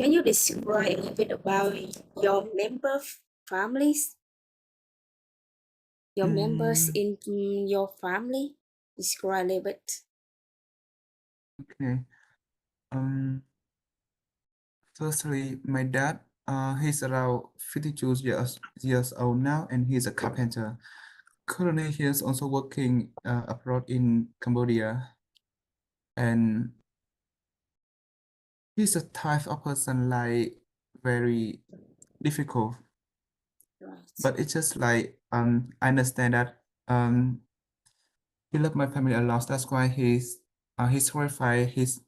Can you describe a little bit about your families? Your members Mm, in your family? Describe a little bit. okay. Um, Firstly, my dad, he's around 52 years old now, and he's a carpenter. Currently, he is also working abroad in Cambodia, and he's a type of person like very difficult. Right. But it's just like I understand that he loved my family a lot. That's why he's sacrificed his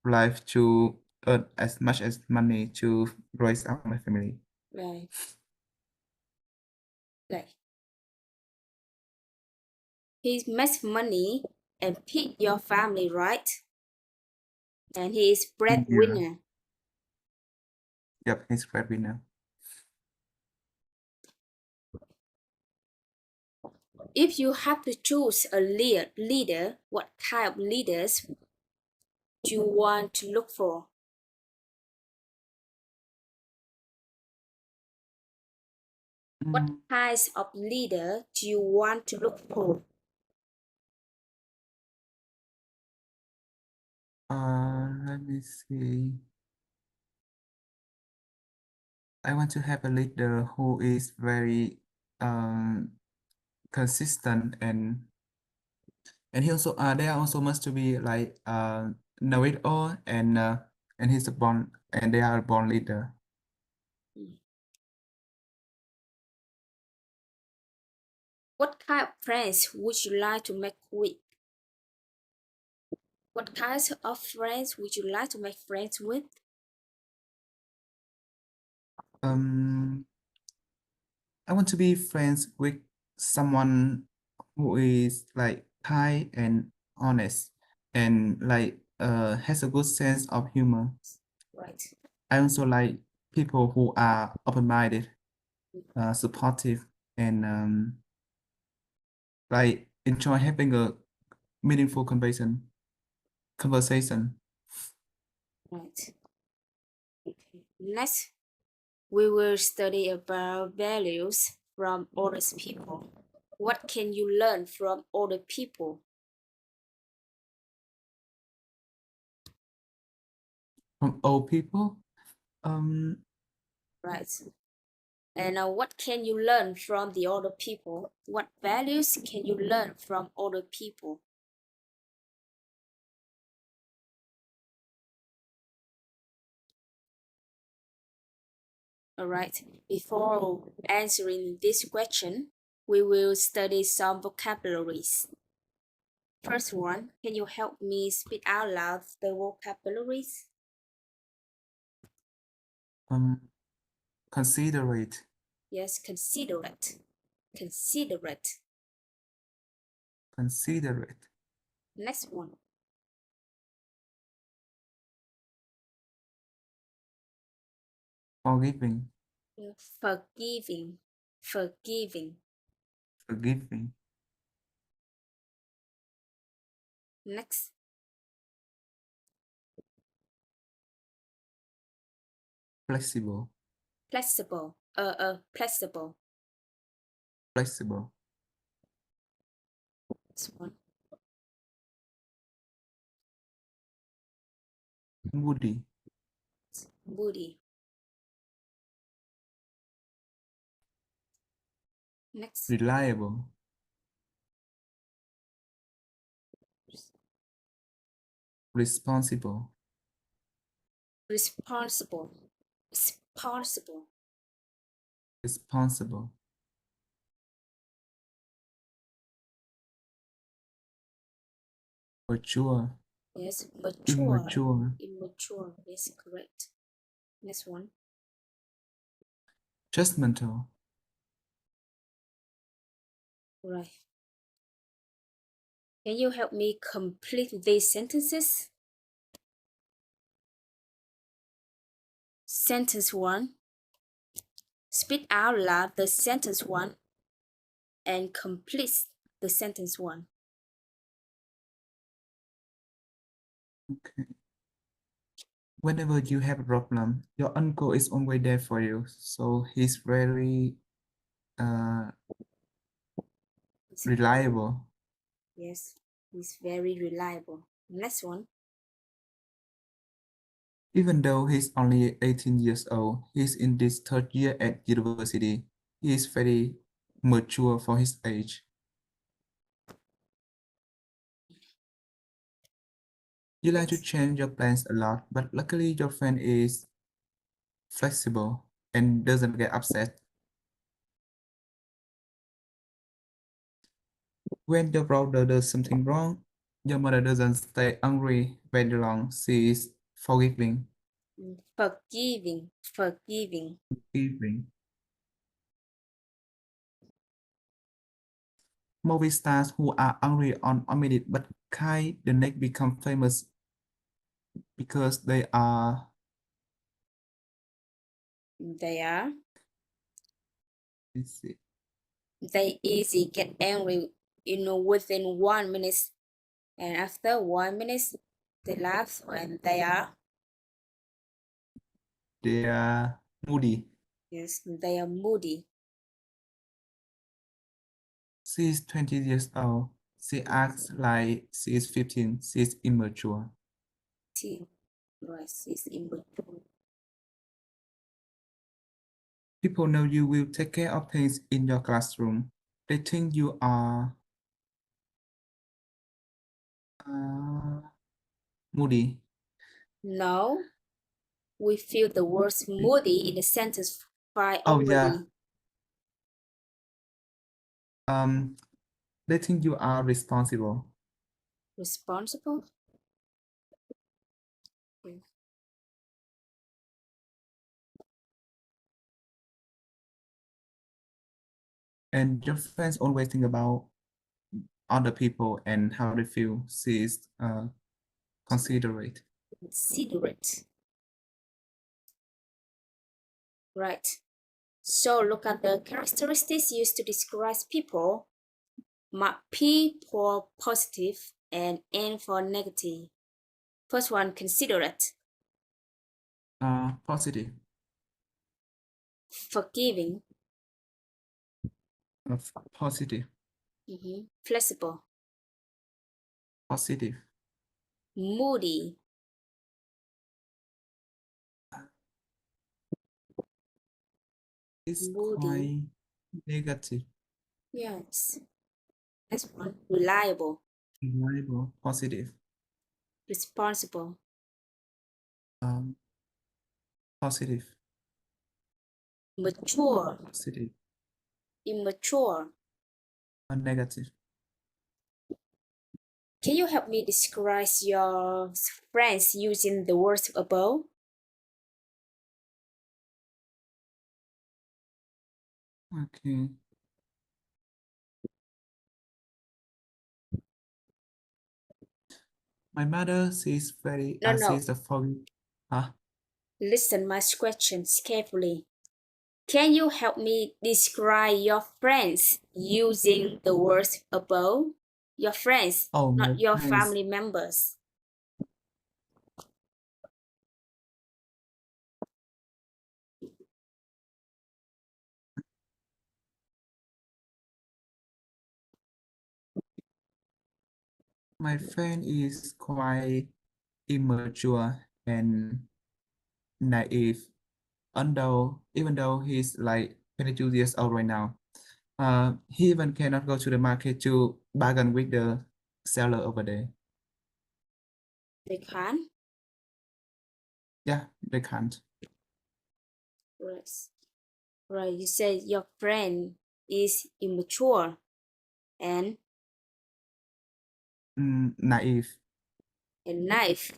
life to earn as much as money to raise up my family. Right. Right. He makes money and feed your family, right? And he is Yeah, breadwinner. yep, he's breadwinner. If you have to choose a leader, what kind of leaders do you want to look for? What Mm, kinds of leader do you want to look for? let me see. I want to have a leader who is very um consistent, and he also they are also must to be like know it all, and he's a born and they are a born leader. What kind of friends would you like to make with? What kinds of friends would you like to make friends with? Um, I want to be friends with someone who is like kind and honest, and like has a good sense of humor. Right. I also like people who are open-minded, supportive, and like enjoy having a meaningful conversation. Right. Okay. Next, we will study about values from other people. What can you learn from other people? From old people, um, Right. And what can you learn from the other people? What values can you learn from other people? All right. Before answering this question, we will study some vocabularies. First one, can you help me speak out loud the vocabularies? um, considerate, Yes, considerate. Considerate. considerate, Next one. forgiving, Forgiving. Forgiving. forgiving, Next. flexible, Flexible. Flexible. flexible, Next one. moody, Moody. Next. reliable, responsible, Responsible. Responsible. responsible, mature, Yes, mature. immature, Immature. Yes, correct. Next one. judgmental, Right. Can you help me complete these sentences? Sentence one. Speak out loud the sentence one and complete the sentence one. okay. whenever you have a problem, your uncle is always there for you. So he's very uh, He's very, reliable. yes, he's very reliable. Next one. Even though he's only 18 years old, he's in this third year at university. He is very mature for his age. You like to Next. change your plans a lot, but luckily your friend is flexible and doesn't get upset. When your brother does something wrong, your mother doesn't stay angry very long. She is forgiving. Forgiving, forgiving. Forgiving. Movie stars who are angry on a minute but kind the next become famous because they are. They are. Let's see. They easy get angry, within 1 minute, and after 1 minute, they laugh and they are. They are moody. Yes, they are moody. She is 20 years old. She acts like she is 15. She is immature. See, right, is immature. People know you will take care of things in your classroom. They think you are uh, moody. No, we feel the word moody in the sentence five Oh yeah. already. Um, they think you are responsible. Responsible? Mm. And your friends always think about other people and how they feel. She is considerate. Considerate. Right. So look at the characteristics used to describe people. P for positive and N for negative. First one, considerate. Positive. Forgiving. Positive. Flexible. Positive. Moody. It's Moody. quite negative. Yes. Next one, reliable. Reliable. Positive. Responsible. Um, Positive. Mature. Positive. Immature. Negative. Can you help me describe your friends using the words above? Okay. My mother, she's very, No, no. she's a forgiving. Huh? Listen my questions carefully. Can you help me describe your friends using the words above? Your friends, Oh, my not your friends. family members. My friend is quite immature and naive. Even though he's like 22 years old right now, he even cannot go to the market to bargain with the seller over there. They can. Yeah, they can't. Right. Right. You said your friend is immature and Naive. a knife.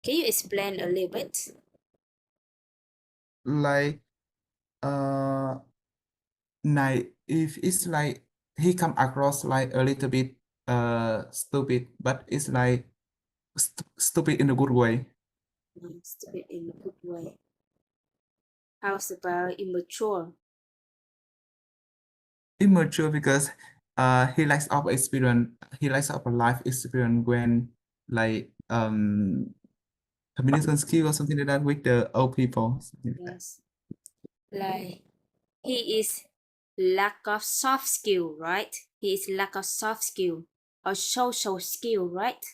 Can you explain a little bit? Like, naive is like he come across like a little bit stupid, but it's like stupid in a good way. Stupid in a good way. How's about immature? Immature because he lacks of experience. He lacks of a life experience when like communication skill or something like that with the old people. Yes. Like he is lack of soft skill, right? He is lack of soft skill or social skill, right?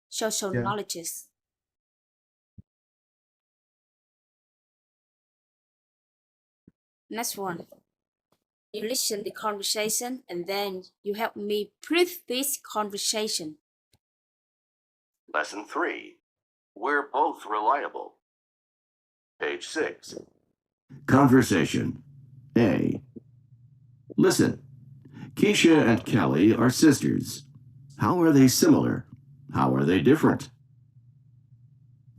Social Yeah. knowledges. Next one. You listen the conversation and then you help me prove this conversation. Lesson 3. We're both reliable. Page 6. Conversation. A. Listen. Keisha and Kelly are sisters. How are they similar? How are they different?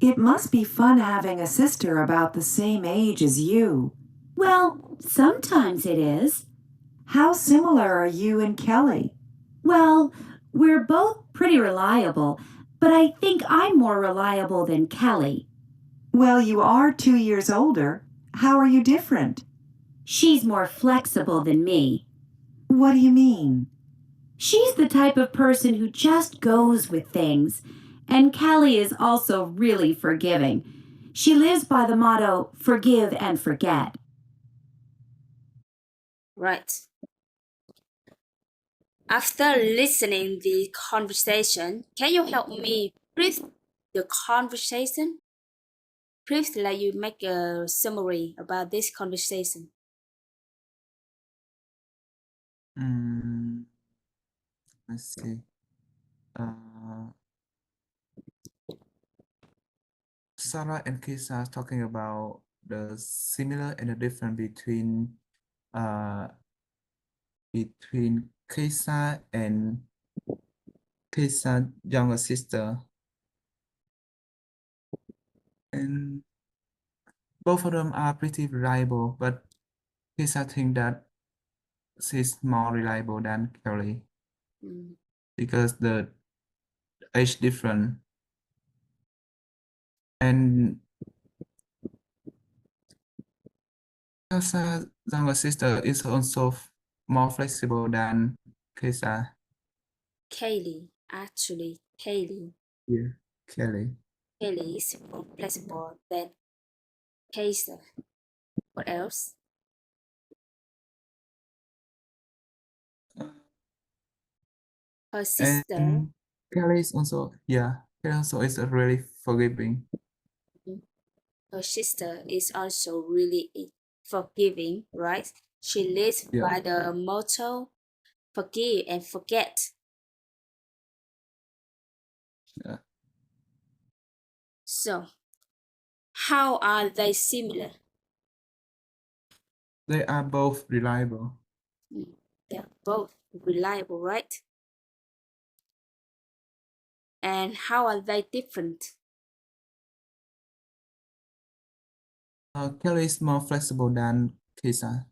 It must be fun having a sister about the same age as you. Well, sometimes it is. How similar are you and Kelly? Well, we're both pretty reliable, but I think I'm more reliable than Kelly. Well, you are 2 years older. How are you different? She's more flexible than me. What do you mean? She's the type of person who just goes with things. And Kelly is also really forgiving. She lives by the motto, forgive and forget. Right. After listening the conversation, can you help me prove the conversation? Prove like you make a summary about this conversation. Let's see. Sarah and Kisa talking about the similar and the different between Kisa and Kisa's younger sister, and both of them are pretty reliable, but Kisa think that she's more reliable than Kelly Mm. because the age different, and Kisa's younger sister is also more flexible than Kisa. Kaylee, actually, Kaylee. Yeah, Kelly. Kaylee is more flexible than Kaysa. What else? Her sister, And Kelly is also, yeah, Kelly also is really forgiving. her sister is also really forgiving, right? She lives Yeah. by the motto, forgive and forget. Yeah. So, how are they similar? They are both reliable. They're both reliable, right? And how are they different? Kelly is more flexible than Kisa.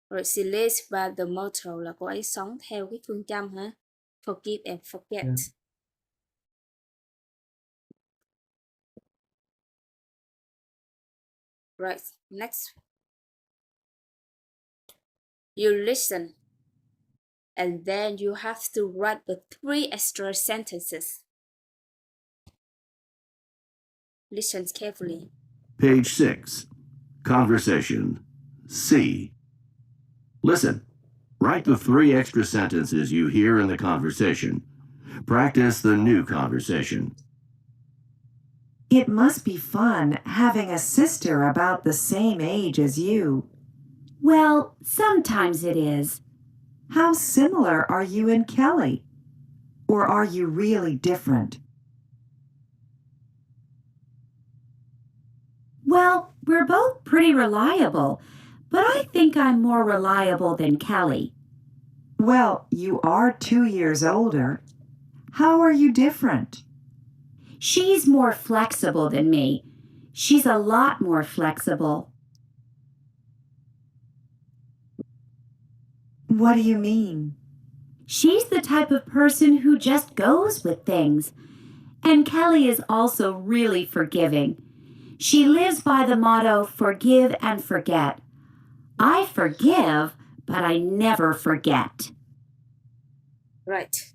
Rồi she lives by the motto là cô ấy sống theo cái phương châm hả? Forgive and forget. Yeah. Right, next. You listen, and then you have to write the 3 extra sentences. Listen carefully. Page 6. Conversation. C. Listen. Write the 3 extra sentences you hear in the conversation. Practice the new conversation. It must be fun having a sister about the same age as you. Well, sometimes it is. How similar are you and Kelly? Or are you really different? Well, we're both pretty reliable, but I think I'm more reliable than Kelly. Well, you are 2 years older. How are you different? She's more flexible than me. She's a lot more flexible. What do you mean? She's the type of person who just goes with things. And Kelly is also really forgiving. She lives by the motto, forgive and forget. I forgive, but I never forget. Right.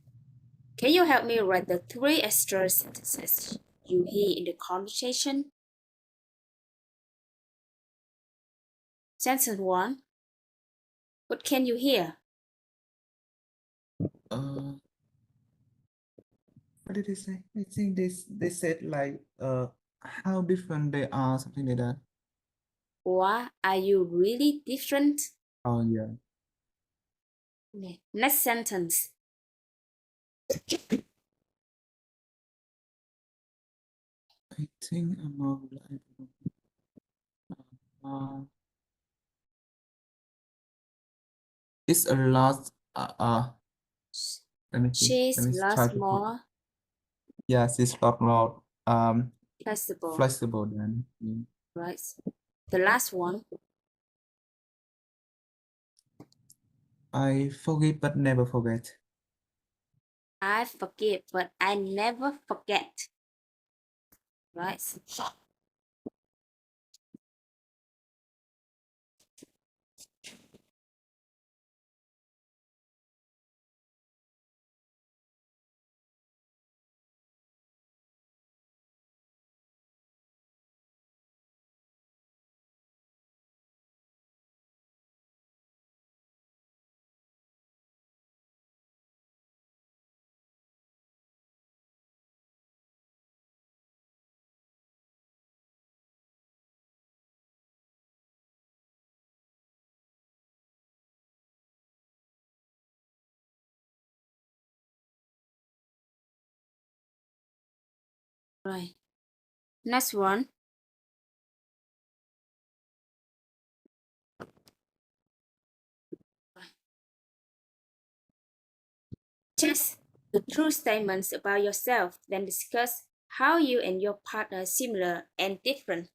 Can you help me write the 3 extra sentences you hear in the conversation? Sentence 1. What can you hear? What did they say? I think they said like how different they are, something like that. Why are you really different? Oh yeah. Okay. Next sentence. I think I'm more reliable. It's a lot. Let me see. Let She's me try lots to put. more Yes, it's a lot more flexible. flexible than me. Right. The last one. I forgive but never forget. I forgive, but I never forget. Right. Right. Next one. Just the true statements about yourself, then discuss how you and your partner are similar and different.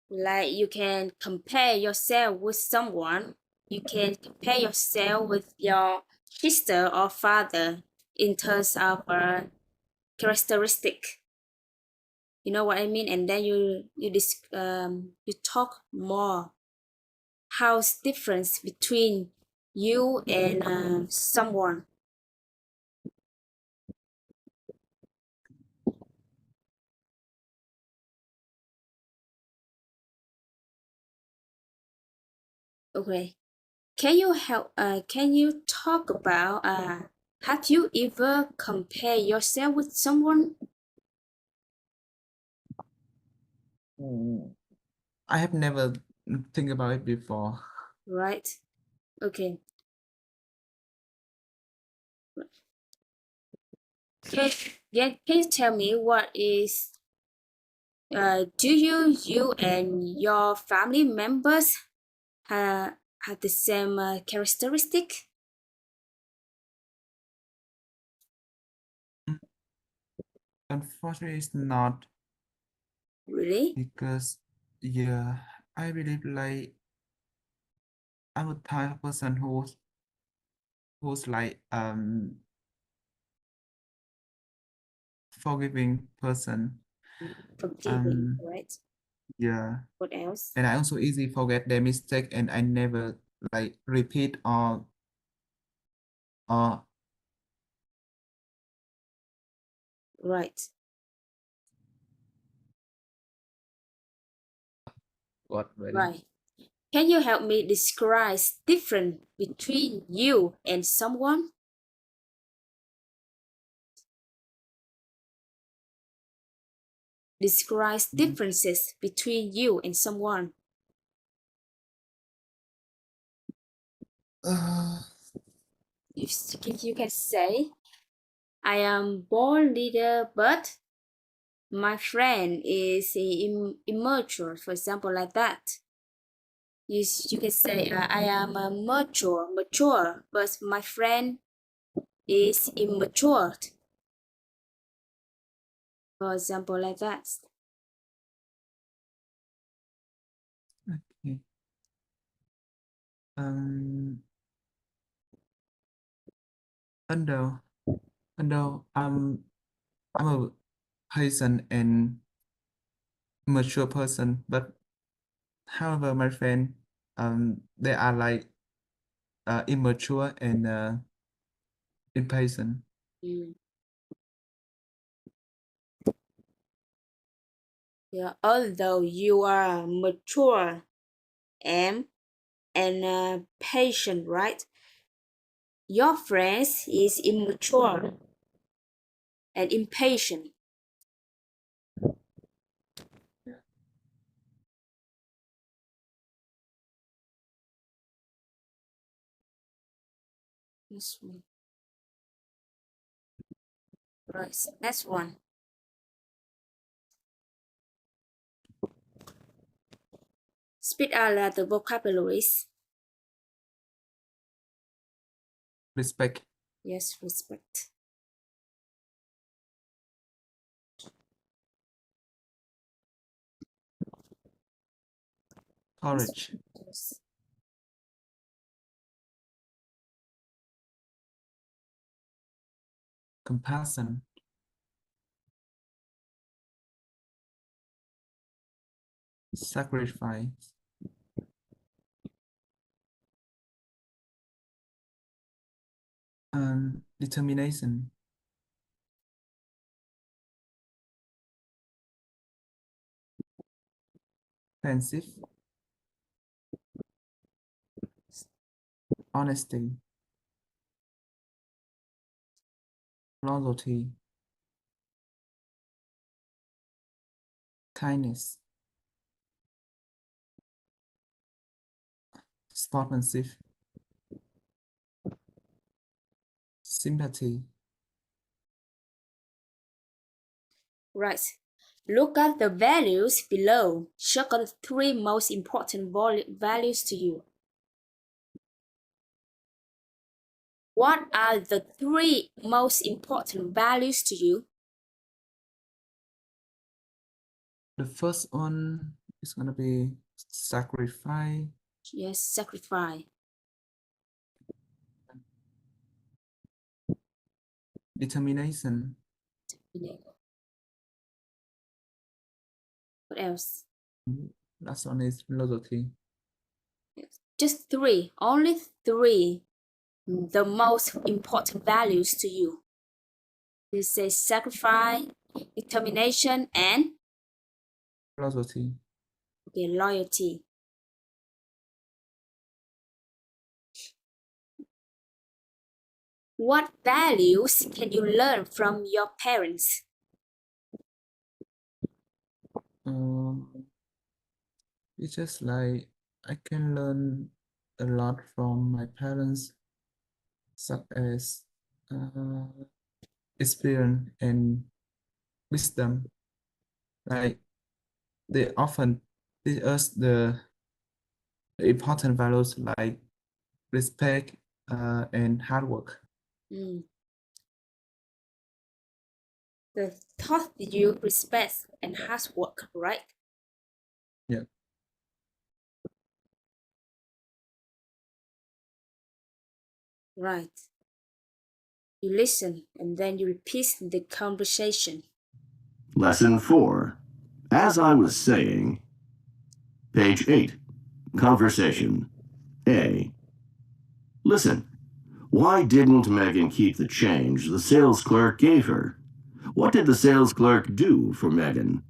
Like you can compare yourself with someone. You can compare yourself with your sister or father in terms of characteristic. You know what I mean? And then you talk more. How's difference between you and someone? Okay. Can you talk about have you ever compared yourself with someone? I have never think about it before. Right. Okay. Can you tell me what is do you and your family members have the same characteristic? Unfortunately, it's not Really? because yeah, I believe like I'm a type of person who's like forgiving person. Forgiving, Um right? yeah, What else? and I also easily forget their mistake, and I never like repeat or Right. what very. Right. Can you help me describe difference between you and someone? Describe differences between you and someone. Uh, You can say, I am born leader, but my friend is immature, for example, like that. You can say, I am mature, but my friend is immature, for example, like that. okay. Um, Although I'm a patient and mature person, but however, my friend they are like immature and impatient. Mm. Yeah, although you are mature and patient, right? Your friend is immature and impatient. This one. Right, next one. Spit out loud the vocabularies. Respect, Yes, respect. courage, Yes. compassion, sacrifice, and determination, pensive, honesty, loyalty, kindness, sportsmanship, sympathy. Right. Look at the values below. Circle the three most important values to you. What are the three most important values to you? The first one is gonna be sacrifice, Yes, sacrifice. determination, What else? last one is loyalty. Yes. Just three, only three, the most important values to you. This is sacrifice, determination, and Loyalty. loyalty. What values can you learn from your parents? It's just like I can learn a lot from my parents, such as experience and wisdom. Like they often teach us the important values like respect and hard work. Mm. They taught you respect and hard work, right? Yeah. Right. You listen and then you repeat the conversation. Lesson 4. As I was saying, page 8. Conversation. A. Listen. Why didn't Megan keep the change the sales clerk gave her? What did the sales clerk do for Megan?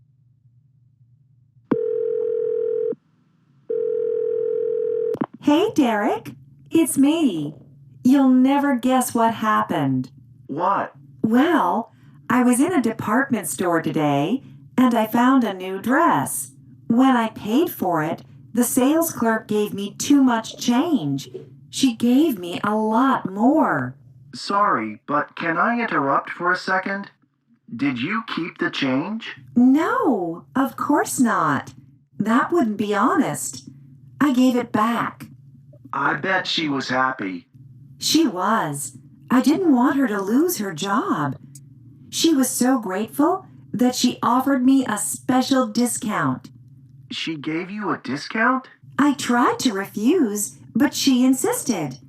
Hey, Derek. It's me. You'll never guess what happened. What? Well, I was in a department store today and I found a new dress. When I paid for it, the sales clerk gave me too much change. She gave me a lot more. Sorry, but can I interrupt for a second? Did you keep the change? No, of course not. That wouldn't be honest. I gave it back. I bet she was happy. She was. I didn't want her to lose her job. She was so grateful that she offered me a special discount. She gave you a discount? I tried to refuse, but she insisted.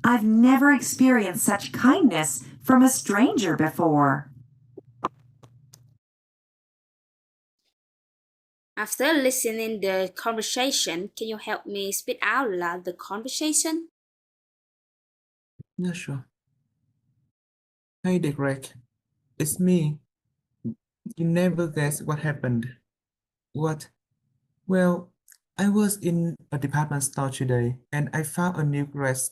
I've never experienced such kindness from a stranger before. After listening the conversation, can you help me spit out loud the conversation? Yeah, sure. Hey, Dinh-Gt, it's me. You never guess what happened. What? Well, I was in a department store today and I found a new dress.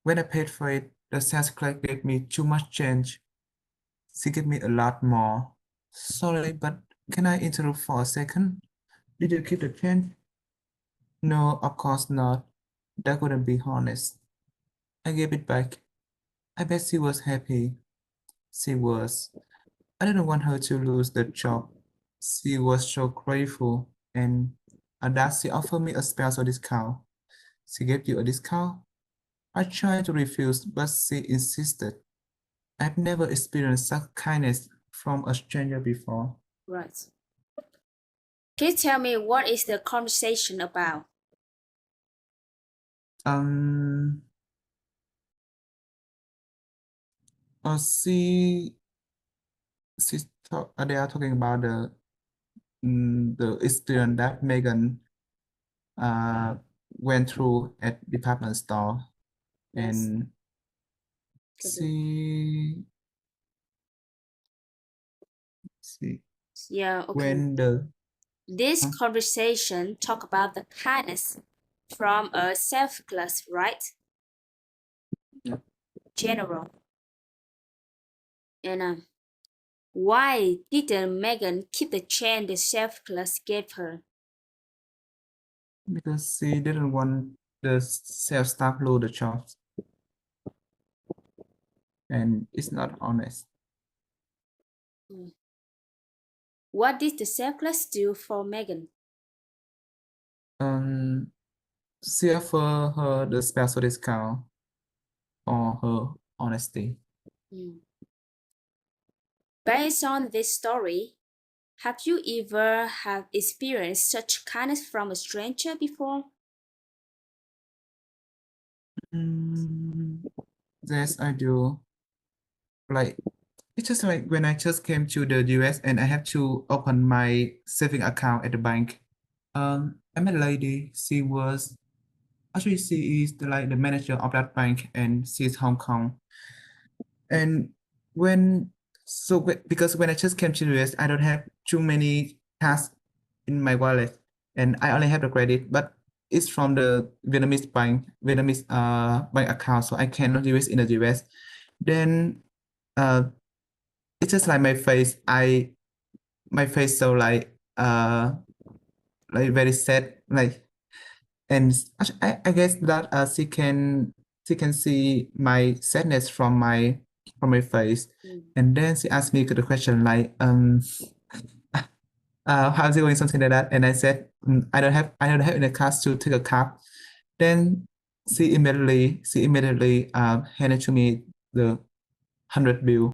When I paid for it, the sales clerk gave me too much change. She gave me a lot more. Sorry, but can I interrupt for a second? Did you keep the change? No, of course not. That wouldn't be honest. I gave it back. I bet she was happy. She was. I didn't want her to lose the job. She was so grateful, and at that she offered me a special discount. She gave you a discount? I tried to refuse, but she insisted. I've never experienced such kindness from a stranger before. Right. Can you tell me what is the conversation about? Um, uh, she, they are talking about the experience that Megan uh went through at department store, Yes. and Continue. she Yeah, okay. when the This huh? conversation talk about the kindness from a self class, right? Yeah. General. And why didn't Megan keep the chain the self class gave her? Because she didn't want the sales staff lose the jobs, and it's not honest. Mm. What did the self class do for Megan? She offered her the special discount for her honesty. Mm. Based on this story, have you ever have experienced such kindness from a stranger before? Yes, I do. Like, it's just like when I just came to the US and I have to open my saving account at the bank. I met a lady. She is like the manager of that bank, and she's Hong Kong. And because when I just came to the US, I don't have too many cash in my wallet, and I only have the credit, but it's from the Vietnamese bank account, so I cannot use it in the US. Then uh, it's just like my face so like very sad, like, and I guess that she can see my sadness from my face, Mm. and then she asked me the question like how's it going, something like that, and I said, I don't have any cash to take a cab. Then she immediately handed to me the 100 bill.